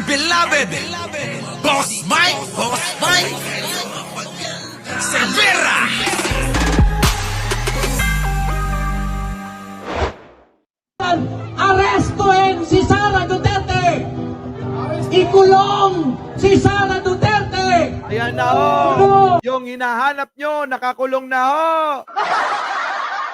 beloved Boss Mike Cervera. Arestuhin si Sara Duterte! Ikulong si Sara Duterte! Ayan na ho! Yung hinahanap nyo, nakakulong na ho!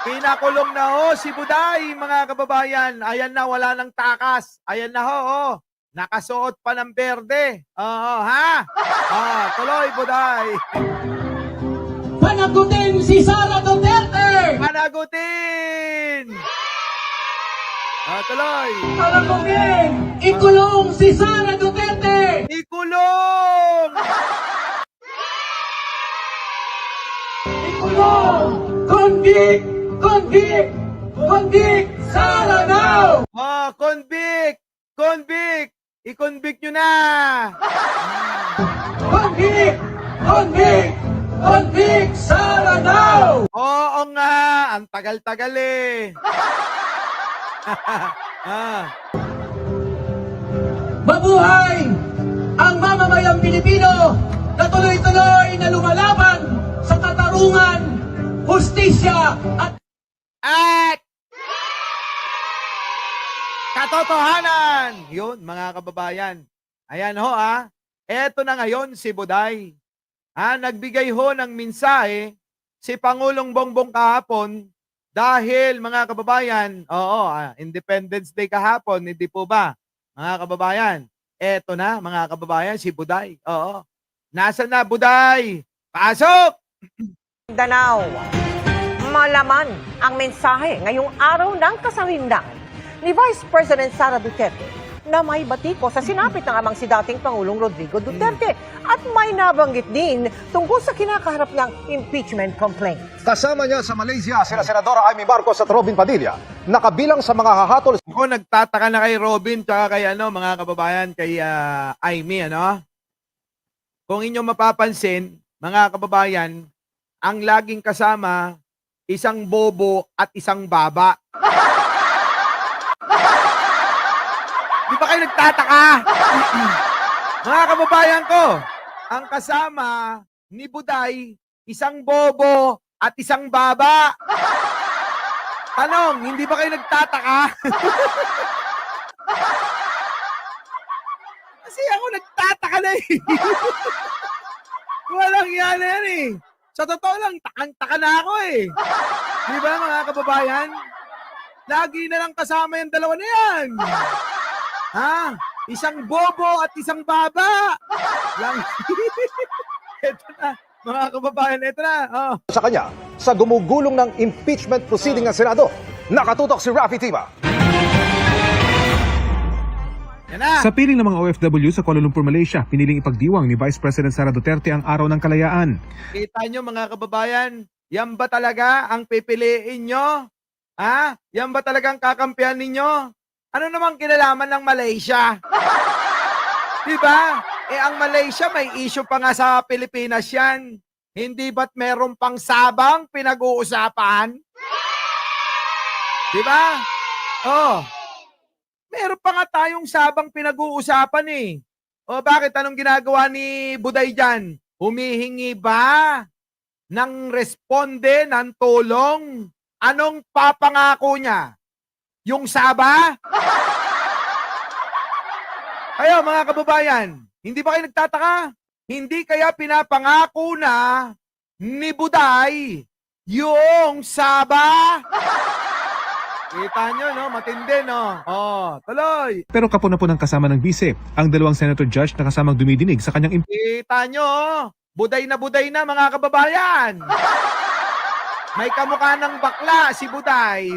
Pinakulong na ho si Buday, mga kababayan. Ayan na, wala nang takas. Ayan na ho, oh. Nakasuot pa ng berde. Oo, ha? Tuloy, Buday. Panagutin si Sara Duterte! Panagutin! Tuloy. Panagutin! Ikulong si Sara Duterte! Ikulong! Ikulong! Convict! Convict! Convict! Sara now! Convict! Convict! I-convict nyo na! Convict! Convict! Convict! Sara now! Oo nga! Ang tagal-tagal eh! Mabuhay ang mamamayang Pilipino na tuloy-tuloy na lumalaban sa katarungan, hustisya at katotohanan! Yun, mga kababayan. Ayan ho, Eto na ngayon si Buday. Nagbigay ho ng mensahe si Pangulong Bongbong kahapon dahil, mga kababayan, Independence Day kahapon, hindi po ba? Mga kababayan, eto na, mga kababayan, si Buday. Oo. Nasaan na, Buday? Pasok! Danao. Malaman ang mensahe ngayong araw ng kasarinlan ni Vice President Sara Duterte na may batiko sa sinapit ng amang si dating Pangulong Rodrigo Duterte at may nabanggit din tungkol sa kinakaharap niyang impeachment complaint. Kasama niya sa Malaysia sina Senadora Amy Marcos at Robin Padilla, nakabilang sa mga hahatol. Ako nagtataka na kay Robin tsaka kay mga kababayan, kay Amy, Kung inyo mapapansin, mga kababayan, ang laging kasama, isang bobo at isang baba. Di ba kayo nagtataka? Mga kababayan ko, ang kasama ni Buday, isang bobo at isang baba. Tanong, hindi ba kayo nagtataka? Kasi ako nagtataka na eh. Walang yan eh. Sa totoo lang, takang-taka na ako eh. Di ba mga kababayan? Lagi na lang kasama yung dalawa na yan. Isang bobo at isang baba. Lang. Ito na, mga kababayan, ito na. Sa kanya, sa gumugulong ng impeachment proceeding ng Senado, nakatutok si Rafi Tima. Yan na. Sa piling ng mga OFW sa Kuala Lumpur, Malaysia, piniling ipagdiwang ni Vice President Sara Duterte ang Araw ng Kalayaan. Kita nyo, mga kababayan, yan ba talaga ang pipiliin nyo? Yan ba talagang kakampihan ninyo? Ano namang kinalaman ng Malaysia? Diba? Ang Malaysia may issue pa nga sa Pilipinas yan. Hindi ba't meron pang Sabang pinag-uusapan? Diba? Meron pa nga tayong Sabang pinag-uusapan eh. Bakit? Anong ginagawa ni Buday dyan? Humihingi ba ng responde ng tulong? Anong papangako niya? Yung Saba? Kayo, mga kababayan, hindi ba kayo nagtataka? Hindi kaya pinapangako na ni Buday yung Saba? Kita nyo, no? Matindi, no? Tuloy. Pero kapuna-punang kasama ng bise, ang dalawang senator judge na kasamang dumidinig sa kanyang Kita nyo, buday na, mga kababayan. May kamukha ng bakla si Buday.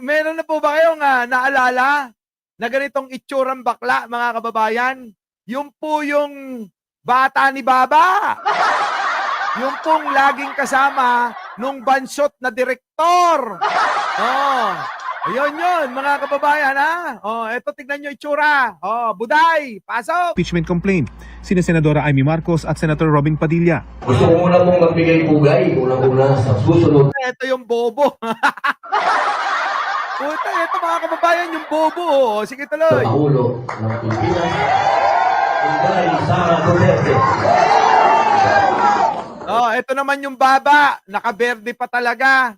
Meron na po ba kayong naalala na ganitong itsurang bakla, mga kababayan? Yung po yung bata ni Baba. Yung pong laging kasama nung bansot na direktor. Ayun yun, mga kababayan, eto, tignan nyo itsura. Buday, pasok. impeachment complaint, sina Senadora Amy Marcos at Senator Robin Padilla. Gusto ko muna mong magbigay pugay, unang-una sa susunod. Ito yung bobo. Puta, ito mga kababayan, yung bobo. Oh. Sige, tuloy. Pangulo ng Pilipinas, Inday Sara Duterte. Oh, ito naman yung baba. Nakaberde pa talaga.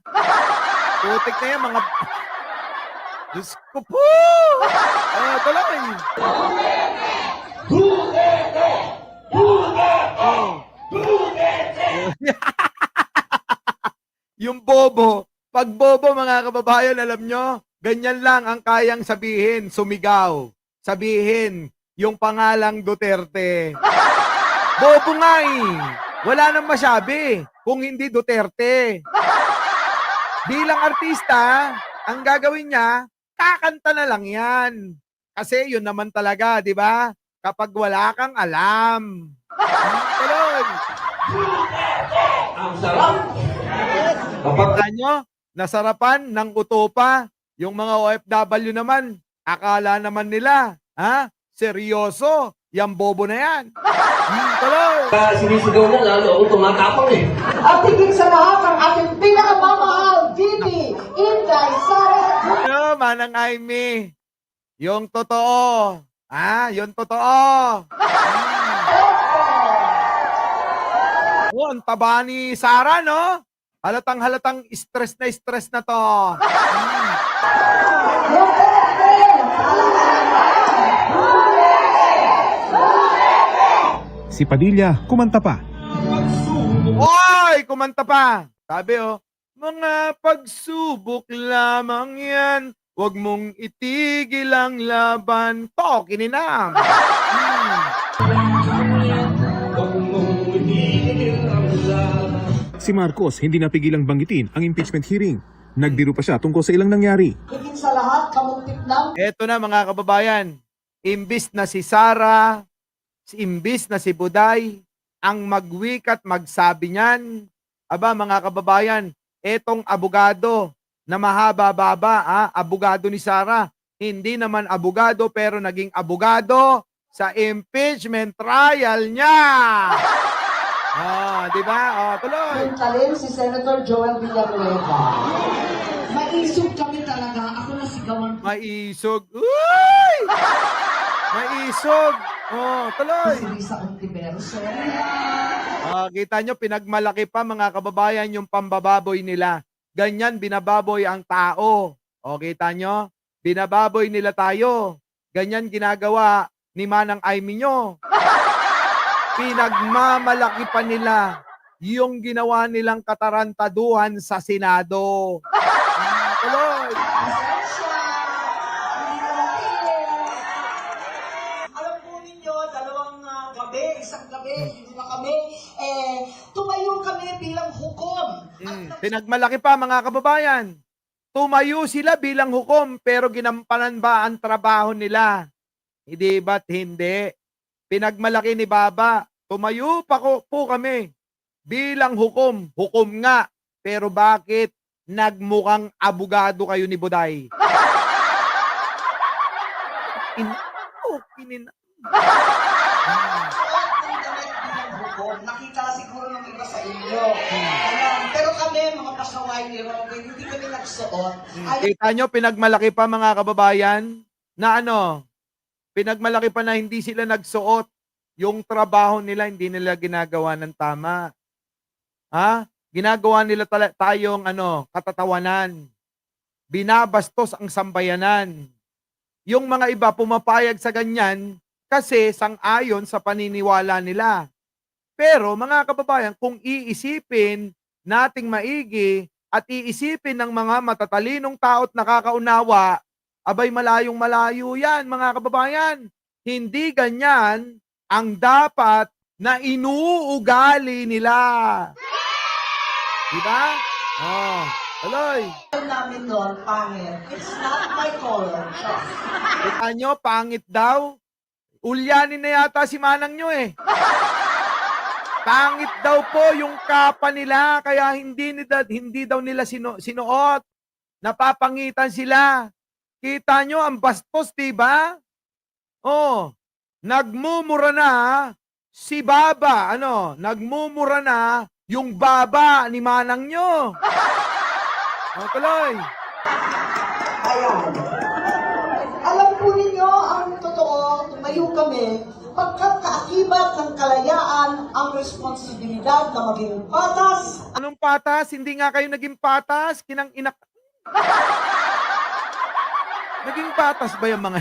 Putik na yan, mga... Diyos ko po! Oh, tuloy. Oh. Yung bobo, pag bobo mga kababayan, alam nyo, ganyan lang ang kayang sabihin, sumigaw. Sabihin, yung pangalang Duterte. Bobo nga eh. Wala nang masabi kung hindi Duterte. Bilang artista, ang gagawin niya, kakanta na lang yan. Kasi yun naman talaga, di ba? Kapag wala kang alam. Tuloy. Ang sarap. Kapag Kita nyo, nasarapan ng utopa. Yung mga OFW naman, akala naman nila, ha? Seryoso, yung bobo na yan. Tuloy. sinisigaw na, lalo ako tumatapang eh. At higit sa lahat ang ating pinakamamahal, VP Inday Sara Ano, Manang Aimee? Yung totoo. Yung totoo. Oh, ang taba ni Sara, no? Halatang stress na to. Si Padilla kumanta pa. Oy, kumanta pa. Sabi, mga pagsubok lamang yan. Huwag mong itigil ang laban. To, kininam. Si Marcos hindi napigilang banggitin ang impeachment hearing. Nagbiro pa siya tungkol sa ilang nangyari. higit sa lahat, kamuntik lang Eto na mga kababayan. Imbis na si Sara, imbis na si Buday, ang magwik at magsabi niyan. Aba mga kababayan, etong abogado na mahaba-baba, abogado ni Sara, hindi naman abogado pero naging abogado sa impeachment trial niya. Di ba? Tuloy. yung talin si Senator Joel Villanueva. Maisog kami talaga. Ako nasigawan ko Maisog. Uy! Maisog. Tuloy. si Risa Ontiveros. Kita nyo, pinagmalaki pa mga kababayan yung pambababoy nila. Ganyan, binababoy ang tao. Kita nyo? Binababoy nila tayo. Ganyan ginagawa ni Manang Aimee nyo. Pinagmamalaki pa nila yung ginawa nilang katarantaduhan sa Senado. Tuloy. Pasensya. Hindi ko natin. Alam po ninyo, isang gabi, hindi na kami, tumayo kami bilang hukom. Pinagmalaki pa mga kababayan. Tumayo sila bilang hukom pero ginampanan ba ang trabaho nila? Hindi ba't hindi? Pinagmalaki ni Baba. Tumayo pa po kami bilang hukom. Hukom nga. Pero bakit nagmukhang abogado kayo ni Buday? Nakita siguro ng iba sa inyo. Ayan. Pero kami, mga pasaway ni Robin, hindi kami nagsuot. Kita nyo, pinagmalaki pa mga kababayan na pinagmalaki pa na hindi sila nagsuot. Yung trabaho nila, hindi nila ginagawa ng tama. Ginagawa nila tayong katatawanan. Binabastos ang sambayanan. Yung mga iba pumapayag sa ganyan kasi sang-ayon sa paniniwala nila. Pero mga kababayan, kung iisipin nating maigi at iisipin ng mga matatalinong tao at nakakaunawa, abay malayong malayo yan mga kababayan. Hindi ganyan ang dapat na inuugali nila. Diba? Tuloy. namin noon, pangit. It's not my color. Kita nyo, pangit daw. Ulyanin na yata si Manang nyo eh. Pangit daw po yung kapa nila, kaya hindi daw nila sinuot. Napapangitan sila. Kita nyo, ang bastos, diba? Nagmumura na si Baba. Nagmumura na yung baba ni Manang nyo. Tuloy. Ayan. Alam po ninyo, ang totoo, tumayo kami, pagkat kaakibat ng kalayaan ang responsibilidad na maging patas. Anong patas? Hindi nga kayo naging patas. Kinang inak... Naging patas ba yung mga...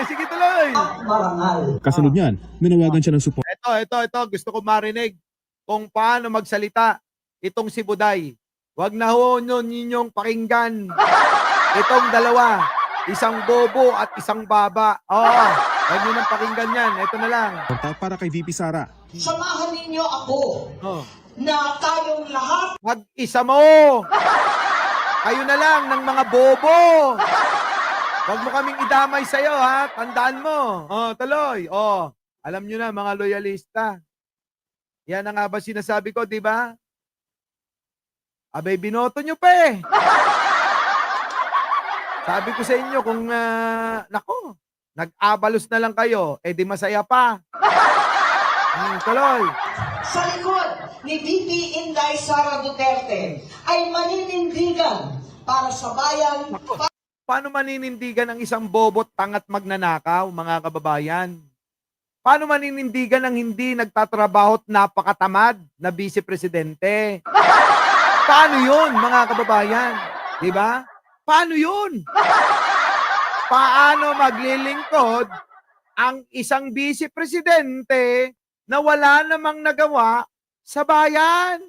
sige tuloy. At marangal. Kasunod niyan, nanawagan siya ng support. Ito. Gusto ko marinig kung paano magsalita itong si Buday. Huwag na ho ninyong pakinggan itong dalawa. Isang bobo at isang baba. Oo, huwag nyo nang pakinggan yan. Ito na lang. Para kay VP Sara. Samahan ninyo ako Oh. na tayong lahat Mag-isa mo. Kayo na lang ng mga bobo. Huwag mo kaming idamay sa'yo, ha? Tandaan mo. Oh, tuloy. Oh, alam nyo na, mga loyalista. Yan ang nga ba sinasabi ko, di ba? Abay, binoto nyo pa eh. Sabi ko sa inyo, kung, nako, nag-abalos na lang kayo, eh di masaya pa. Tuloy. sa likod ni VP Inday Sara Duterte ay maninindigan para sa bayan. Paano maninindigan ang isang bobot tangat magnanakaw, mga kababayan? Paano maninindigan ang hindi nagtatrabaho at napakatamad na vice presidente? Paano yun, mga kababayan? Di ba? Paano yun? Paano maglilingkod ang isang vice presidente na wala namang nagawa sa bayan?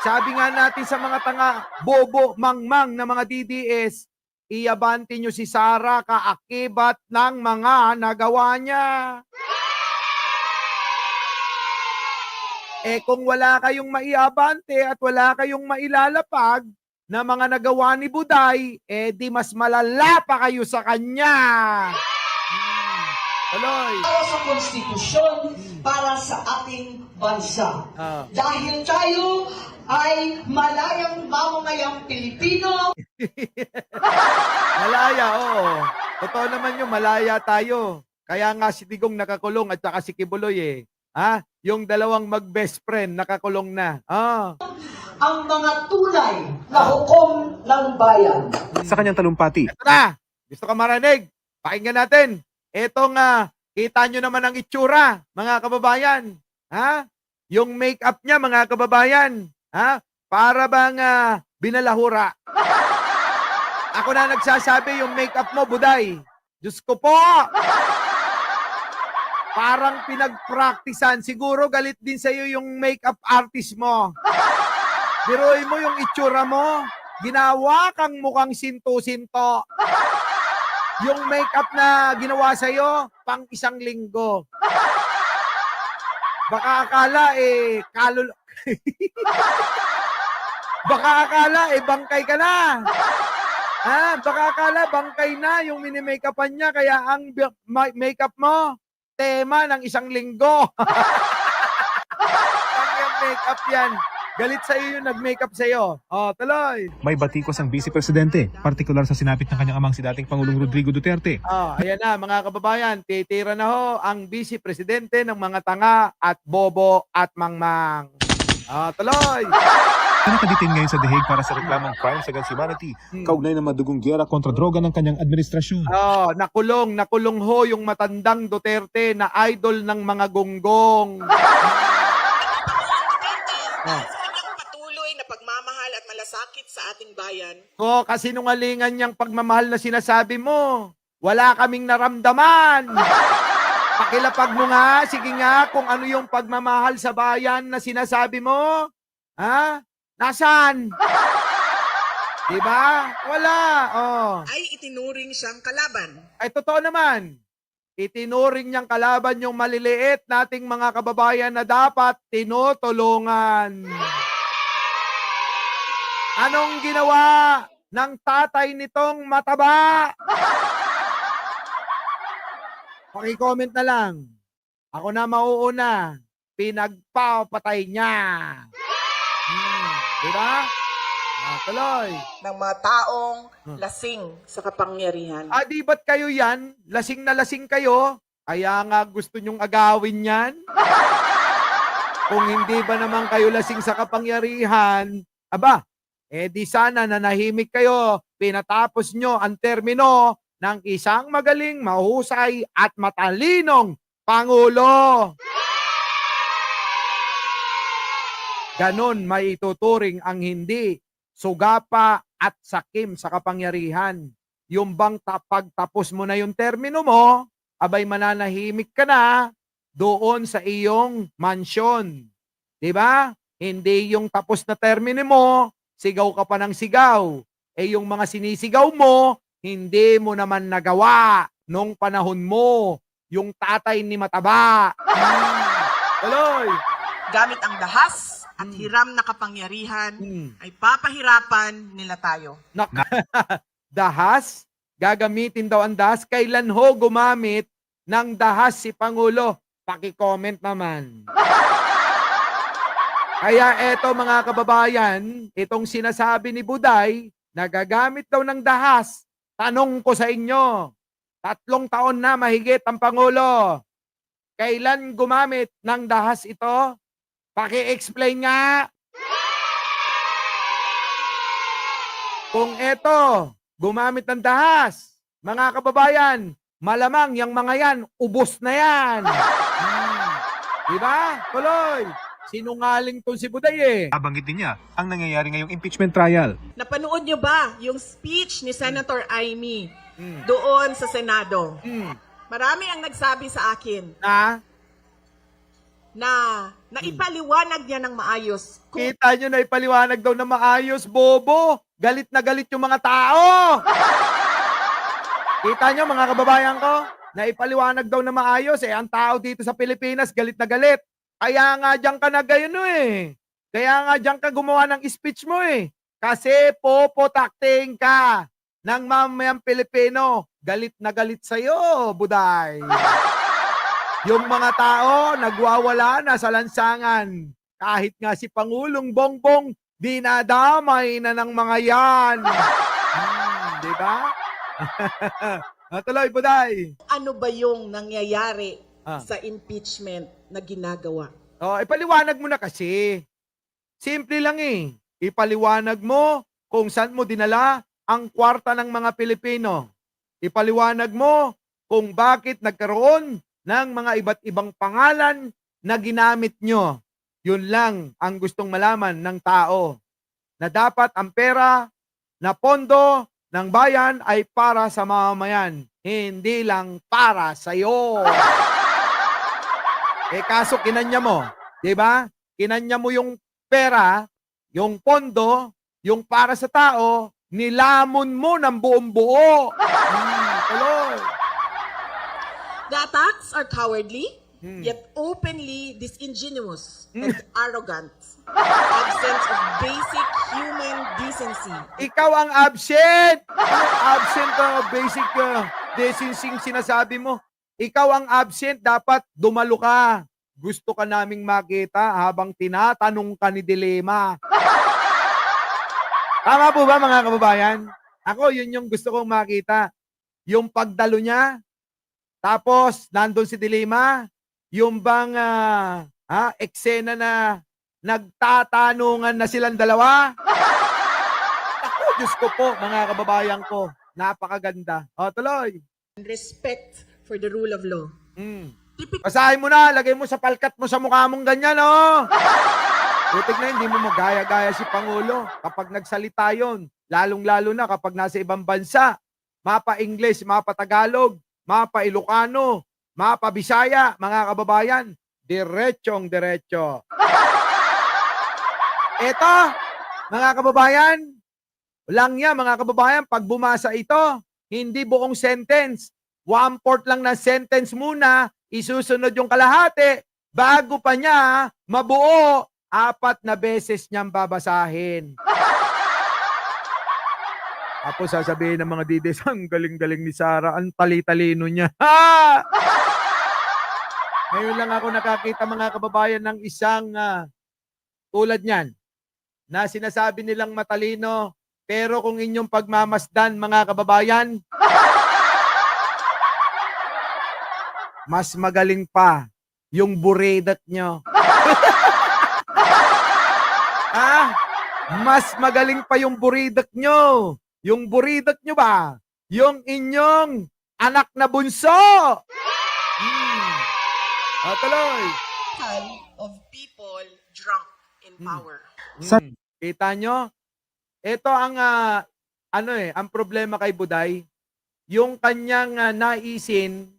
Sabi nga natin sa mga tanga, bobo, mangmang na mga DDS, iabante nyo si Sara kaakibat ng mga nagawa niya. Eh kung wala kayong maiabante at wala kayong mailalapag na mga nagawa ni Buday, eh di mas malala pa kayo sa kanya. Tuloy. Para sa konstitusyon, para sa ating bansa. Dahil tayo ay malayang mamamayang Pilipino. Malaya, oo. Totoo naman yung malaya tayo. Kaya nga si Digong nakakulong at saka si Kibuloy eh. Ha? Yung dalawang mag-best friend nakakulong na. Ang mga tunay na hukom ng bayan. Sa kanyang talumpati, Ito na. Gusto ka marinig? Pakinggan natin. Ito nga, kita nyo naman ang itsura, mga kababayan. Ha? Yung make-up niya, mga kababayan. Ha? Para bang binalahura. Ako na nagsasabi yung make-up mo, Buday. Diyos ko po! Parang pinag-practicean. Siguro galit din sa'yo yung make-up artist mo. Biruin mo yung itsura mo. Ginawa kang mukhang sinto-sinto. Yung make-up na ginawa sa'yo, pang isang linggo. Baka akala baka akala bangkay ka na. Ha? Baka akala bangkay na yung mini-makeupan niya kaya ang makeup mo tema ng isang linggo. Pang yung makeup yan. Galit sa iyo yung nag-makeup sa iyo. Oh, tuloy. may batikos ang Vice Presidente, partikular sa sinapit ng kanyang amang si dating Pangulong Rodrigo Duterte. Oh, ayan na mga kababayan, titira na ho ang Vice Presidente ng mga tanga at bobo at mangmang. Tuloy. Nakaditin ngayon sa The Hague para sa reklamang crimes against humanity, kaugnay ng madugong giyera kontra droga ng kanyang administrasyon. Nakulong ho yung matandang Duterte na idol ng mga gonggong. Patuloy na pagmamahal at malasakit sa ating bayan. Kasinungalingan niyang pagmamahal na sinasabi mo. Wala kaming naramdaman. Pakilapag mo nga, sige nga, kung ano yung pagmamahal sa bayan na sinasabi mo. Ha? Nasaan? Diba? Wala. Ay itinuring siyang kalaban. Ay, totoo naman. Itinuring niyang kalaban yung maliliit nating mga kababayan na dapat tinutulungan. Anong ginawa ng tatay nitong mataba? Paki-comment na lang. Ako na mauuna. Pinagpapatay niya. Diba? Tuloy. Ng mga taong lasing sa kapangyarihan. Di ba't kayo yan? Lasing na lasing kayo? Kaya nga gusto nyong agawin yan? Kung hindi ba naman kayo lasing sa kapangyarihan, di sana nanahimik kayo, pinatapos nyo ang termino ng isang magaling, mahusay at matalinong Pangulo. Ganon may ituturing ang hindi sugapa at sakim sa kapangyarihan. Yung bang pagtapos mo na yung termino mo, abay mananahimik ka na doon sa iyong mansyon. Diba? Hindi yung tapos na termino mo, sigaw ka pa ng sigaw. Yung mga sinisigaw mo, hindi mo naman nagawa nung panahon mo. Yung tatay ni Mataba. Tuloy. Gamit ang dahas at hiram na kapangyarihan, ay papahirapan nila tayo. Dahas? Gagamitin daw ang dahas. Kailan ho gumamit ng dahas si Pangulo? Paki-comment naman. Kaya eto mga kababayan, itong sinasabi ni Buday, nagagamit daw ng dahas. Tanong ko sa inyo, 3 taon na mahigit ang Pangulo. Kailan gumamit ng dahas ito? Paki-explain nga. Kung eto, gumamit ng dahas, mga kababayan, malamang yung mga yan, ubos na yan. Diba? Tuloy. Sinungaling tong si Buday eh. Nabanggit din niya ang nangyayari ngayong impeachment trial. Napanood nyo ba yung speech ni Senator Amy doon sa Senado? Marami ang nagsabi sa akin na naipaliwanag niya ng maayos. Kita nyo na ipaliwanag daw na maayos, bobo. Galit na galit yung mga tao. Kita nyo mga kababayan ko, na ipaliwanag daw na maayos ang tao dito sa Pilipinas galit na galit. Kaya nga diyan ka na gayon eh. Kaya nga diyan ka gumawa ng speech mo eh. Kasi popotakting ka ng mamayang Pilipino. Galit na galit sa'yo, Buday. Yung mga tao nagwawala na sa lansangan. Kahit nga si Pangulong Bongbong, dinadamay na ng mga yan. Diba? Natuloy, Buday. Ano ba yung nangyayari sa impeachment na ginagawa? Ipaliwanag mo na kasi. Simple lang eh. Ipaliwanag mo kung saan mo dinala ang kwarta ng mga Pilipino. Ipaliwanag mo kung bakit nagkaroon ng mga iba't ibang pangalan na ginamit nyo. Yun lang ang gustong malaman ng tao. Na dapat ang pera na pondo ng bayan ay para sa mamamayan. Hindi lang para sa'yo. Kaso kinanya mo, di ba? Kinanya mo yung pera, yung pondo, yung para sa tao, nilamon mo ng buong buo. Tuloy. The attacks are cowardly, yet openly disingenuous and arrogant. Absence of basic human decency. Ikaw ang absent. Absent of basic decency sinasabi mo. Ikaw ang absent, dapat dumalo ka. Gusto ka naming makita habang tinatanong ka ni Dilema. Tama po ba mga kababayan? Ako, yun yung gusto kong makita. Yung pagdalo niya, tapos nandun si Dilema, yung bang eksena na nagtatanungan na silang dalawa. Ako, Diyos ko po, mga kababayan ko, napakaganda. Tuloy. Respect for the rule of law. Basahin mo na, lagay mo sa palkat mo sa mukha mong ganyan, Putik na hindi mo magaya-gaya si Pangulo kapag nagsalita yon. Lalong-lalo na kapag nasa ibang bansa. Mapa-English, mapa-Tagalog, mapa-Ilocano, mapa-Bisaya, mga kababayan. Diretsong-diretso. Eto, mga kababayan, lang yan, mga kababayan, pag bumasa ito, hindi buong sentence. 1/4 lang na sentence muna, isusunod yung kalahati, bago pa niya mabuo, 4 na beses niyang babasahin. Tapos sasabihin ng mga dides, ang galing-galing ni Sara, ang tali-talino niya. Ngayon lang ako nakakita mga kababayan ng isang tulad niyan, na sinasabi nilang matalino, pero kung inyong pagmamasdan mga kababayan, mas magaling pa yung buredat nyo. Mas magaling pa yung buridak nyo. Yung buridak nyo ba? Yung inyong anak na bunso. Tuloy. Of people drunk in power. Kita nyo? Ito ang ang problema kay Buday. Yung kanyang naisin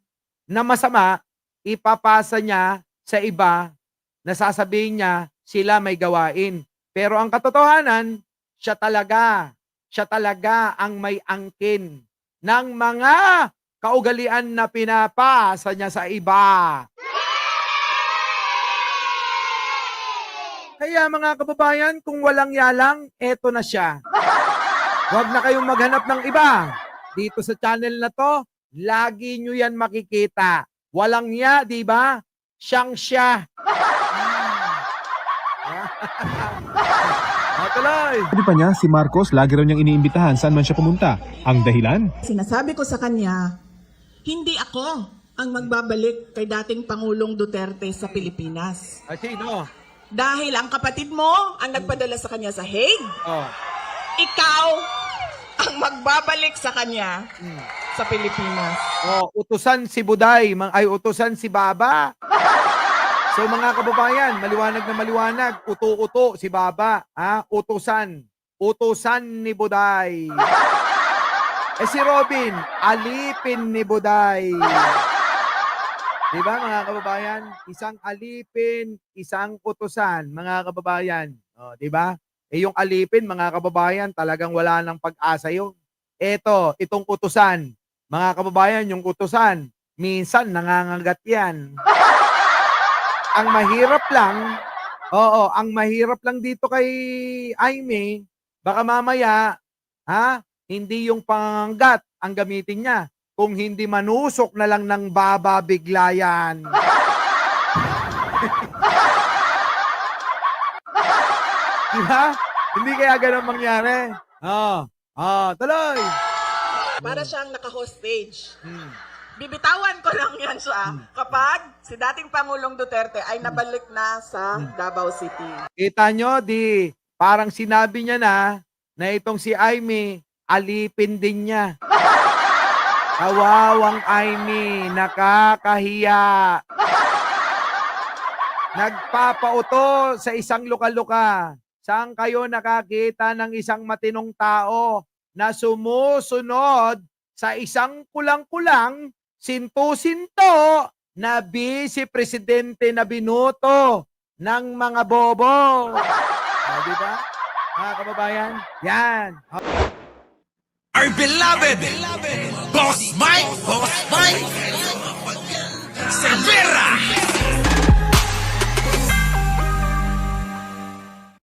na masama, ipapasa niya sa iba na sasabihin niya sila may gawain. Pero ang katotohanan, siya talaga ang may angkin ng mga kaugalian na pinapasa niya sa iba. Kaya mga kababayan, kung walang yalang, eto na siya. Huwag na kayong maghanap ng iba. Dito sa channel na to, lagi nyo yan makikita. Walang ya, di ba? Siyang siya. Tuloy. Sabi pa niya, si Marcos lagi raw niyang iniimbitahan saan man siya pumunta. Ang dahilan? Sinasabi ko sa kanya, hindi ako ang magbabalik kay dating Pangulong Duterte sa Pilipinas. Sino? Dahil ang kapatid mo ang nagpadala sa kanya sa Hague, Oh. ikaw ang magbabalik sa kanya sa Pilipinas. Oh, utusan si Buday, utusan si Baba. So mga kababayan, maliwanag na maliwanag, uto-uto si Baba, utusan ni Buday. Si Robin, alipin ni Buday. Diba mga kababayan? Isang alipin, isang utusan, mga kababayan. O, diba? Yung alipin, mga kababayan, talagang wala ng pag-asa yun. Itong utusan, mga kababayan, yung utusan, minsan nangangagat yan. Ang mahirap lang, ang mahirap lang dito kay Aimee, baka mamaya, hindi yung pangangagat ang gamitin niya. Kung hindi manusok na lang ng baba bigla yan. Diba? Hindi kaya ganun mangyari. Tuloy. Para siyang naka-hostage. Bibitawan ko lang yan siya kapag si dating Pangulong Duterte ay nabalik na sa Davao City. Kita nyo, parang sinabi niya na itong si Aimee, alipin din niya. Kawawang Aimee, nakakahiya. Nagpapauto sa isang luka-luka. Saan kayo nakakita ng isang matinong tao na sumusunod sa isang kulang-kulang, sinto-sinto na vice-presidente na binuto ng mga bobo? Diba? Mga kababayan, yan. Our beloved Boss Mike